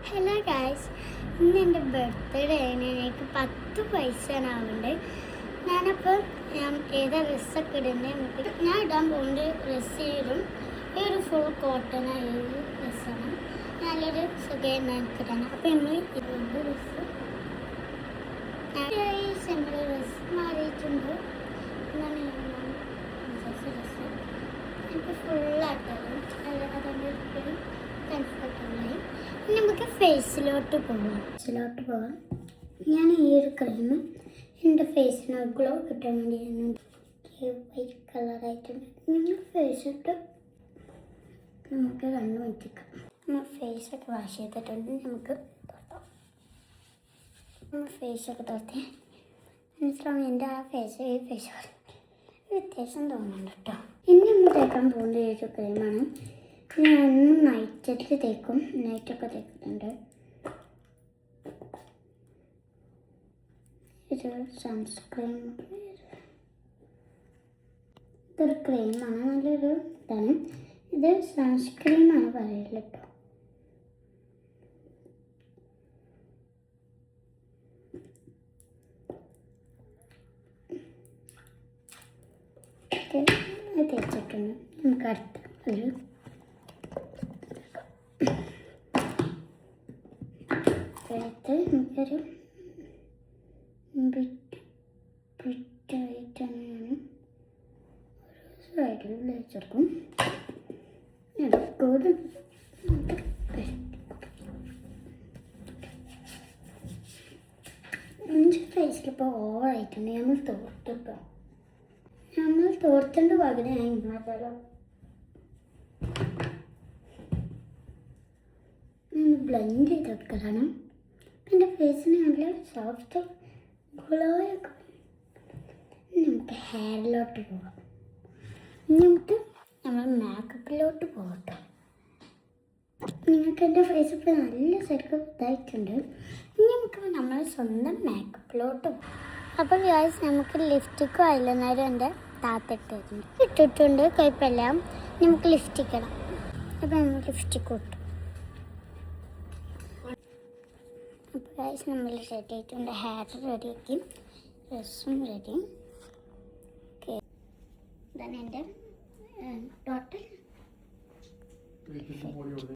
Hello guys, ഇന്ന് എൻ്റെ birthday ആണ്. എനിക്ക് 10 വയസ്സാണ് ആവുന്നുണ്ട്. ഞാനപ്പോൾ ഏതാ ഡ്രസ്സൊക്കെ ഇടുന്നത് ഞാൻ ഇടാൻ പോകുന്നത് ഡ്രസ്സ് ഇടും. ഈ ഒരു ഫുൾ കോട്ടൺ ഒരു ഡ്രസ്സാണ്. നല്ലൊരു സുഖം ഇടാൻ. അപ്പോൾ നമ്മൾ ഇതുകൊണ്ട് ഡ്രസ്സ് ഡ്രസ്സ് മാറിയിട്ടുണ്ട്. എന്നാണ് ഡ്രസ്സ് എനിക്ക് ഫുള്ളായിട്ടത് അതുകൊണ്ട് എപ്പോഴും കംഫർട്ടബിളായി. നമുക്ക് ഫേസിലോട്ട് പോകാം. ഞാൻ ഈ ഒരു ക്രീം എൻ്റെ ഫേസിന് ഗ്ലോ കിട്ടാൻ വേണ്ടി വൈറ്റ് കളറായിട്ടുണ്ട്. ഞങ്ങൾ ഫേസിട്ട് നമുക്ക് കണ്ണു വറ്റിക്കാം. നമ്മൾ ഫേസൊക്കെ വാഷ് ചെയ്തിട്ടുണ്ട്. നമുക്ക് നമ്മൾ ഫേസൊക്കെ തുറത്തി മനസ്സിലാവും. എൻ്റെ ആ ഫേസ് ഈ ഫേസ് വ്യത്യാസം തോന്നുന്നുണ്ട് കേട്ടോ. ഇനി നമ്മൾ തേക്കാൻ പോകുന്ന ഒരു ക്രീമാണ്. ഞാൻ നൈറ്റൊക്കെ തേക്കുന്നുണ്ട്. ഇത് സൺസ്ക്രീൻ, ഇതൊരു ക്രീമാണ്. നല്ലൊരു ഇതാണ്. ഇത് സൺസ്ക്രീനാണ് പറയല് കേട്ടോ. തേച്ചിട്ടുണ്ട്. നമുക്ക് അടുത്ത ഒരു നമുക്കൊരു ബിറ്റായിട്ടാണ് ഞാൻ ഒരു സൈഡിൽ വെച്ചെടുക്കും. ഇടയ്ക്കൂടെ എൻ്റെ ഫേസിലിപ്പോൾ ഓവറായിട്ടുണ്ട്. നമ്മൾ തോർത്തേണ്ട പകുതി ഞാൻ ഇന്നാലോ ബ്ലെൻഡ് ചെയ്തെടുക്കലാണ്. എൻ്റെ ഫേസിന് നല്ല സോഫ്റ്റ് ഗ്ലോയൊക്കെ. നമുക്ക് ഹെയറിലോട്ട് പോകാം. നമുക്ക് നമ്മൾ മേക്കപ്പിലോട്ട് പോകട്ടോ. നിങ്ങൾക്ക് എൻ്റെ ഫേസ് ഇപ്പോൾ നല്ല ശരിക്കും ഇതായിട്ടുണ്ട്. ഇനി നമുക്ക് നമ്മൾ സ്വന്തം മേക്കപ്പിലോട്ട് പോകാം. അപ്പോൾ ഗായ്സ്, നമുക്ക് ലിപ്സ്റ്റിക്കും ഐലൈനറും എൻ്റെ ഇട്ടിട്ടുണ്ട്. കുഴപ്പമില്ല. നമുക്ക് ലിപ്സ്റ്റിക് ഇടാം. അപ്പോൾ നമ്മൾ ലിപ്സ്റ്റിക്ക് ഇട്ടു. അപ്പോൾ ഗായ്സ്, നമ്മൾ റെഡി ആയിട്ടുണ്ട്. ഹെയർ റെഡിയാക്കി, ഡ്രസ്സും റെഡി. ഓക്കെ, ഇതാണ് എൻ്റെ ടോട്ടൽ